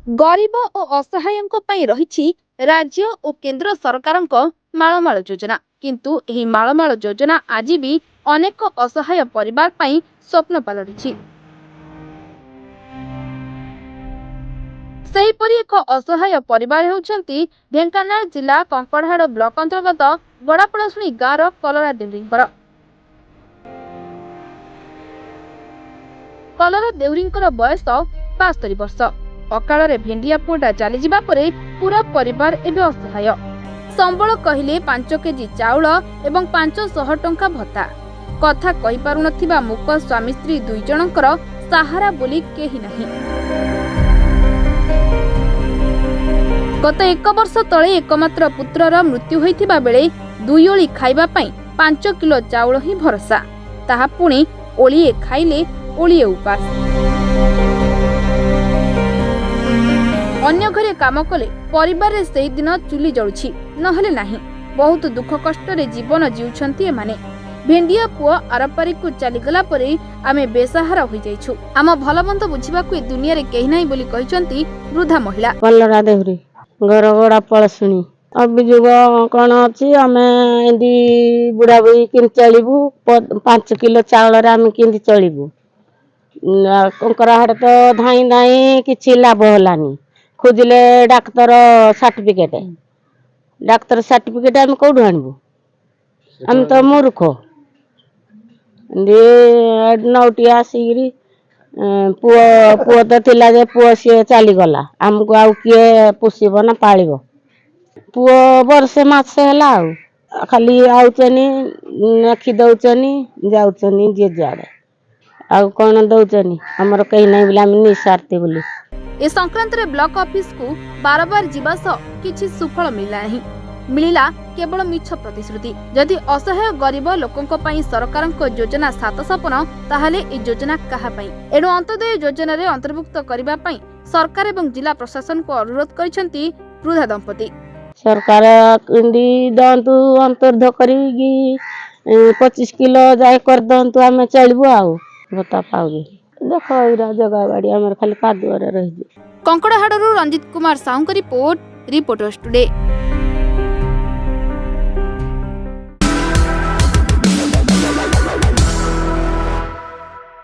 गरीब और असहायଙ୍କ ପାଇଁ ରହିଛି राज्य और केंद्र सरकारଙ୍କ माळमाळ योजना किंतु एही माळमाळ योजना आज भी अनेक असहाय परिवार ପାଇଁ स्वप्न पालटिछि। सेहीपरि एक असहाय परिवार हेउछंती ढेंकानाल जिला कंकड़हाड़ ब्लॉक अंतर्गत गड़ापड़ाशुणी गाँव कलरा देउरींकर। कलरा देउरींकर बयस 72 वर्ष। अकाल भेंडिया पुआटा चली जावा परे पूरा परिवार एवं असहाय। संबल कहले 5 केजी चाउल एवं 500 टंका भत्ता। कथा कहि पारु नथिबा मुक स्वामी स्त्री दुई जनकर सहारा बोली केही नहीं। गत 1 वर्ष तले एकमात्र पुत्रर मृत्यु होइथिबा बेले दुई ओली खाइबा पई 5 किलो चाउल ही भरोसा। ताहा पुणी ओलिए खाइले ओलिए उपास। अन्य घरे काम कले परिवार रे सेही दिन चुली जळुछि नहले नाही। बहुत दुख कष्ट रे जीवन जीउछंती एमाने। भेंडिया पुआ आरपारी को चली गला परे आमे बेसहारा होई जाइछु। आम भलमंद बुझिबा को दुनिया रे केही नाही बोली कहिसंती वृद्धा महिला। कलरा देउरी घर गोड़ा पळसुनी अभियोग कौन अच्छी आम एमती बुढ़ा बुढ़ी कि चलू 5 किलो चाउल आम कि चलू कंकड़हाड़ तो धाई धाई कि लाभ होलानी। खोजिले डाक्तर सर्टिफिकेट आम कौटू आणबू आम तो मूर्ख नौटी आसिकी पुओ तो थिला जे पुओ सी चलीगला आमको आउ किए पोषिब ना पालिब। पुओ वर्षे मासे है खाली आउचनी आखि दौचनी जाउचनी जे जाड़े आउ कौन दौचनी आमर कहीं नहीं बोले आम निस्वार्थी बोली। ए संक्रांत रे ब्लॉक ऑफिस को बार बार जीवा सह किछि सुफल मिला नहीं। मिलिला केवल मिछ प्रतिश्रुति। जदि असहाय गरीब लोकंक पई सरकारक योजना सात सपन ताहाले ए योजना कहा पई। एणु अंत्योदय योजना रे अंतर्भुक्त करिबा पई सरकार एवं जिला प्रशासन को अनुरोध करिसंती वृद्धा दंपति। सरकार इंडी दंतु अंतर्ध करी 25 किलो जाय कर दंतु आम चलबू आउ भत्ता पाउगी। देखो इरा जगह बाड़ी हमर खाली कादुआरे रहि। कंकड़हाड़रू रंजित कुमार साहू का रिपोर्ट, रिपोर्टर्स टुडे।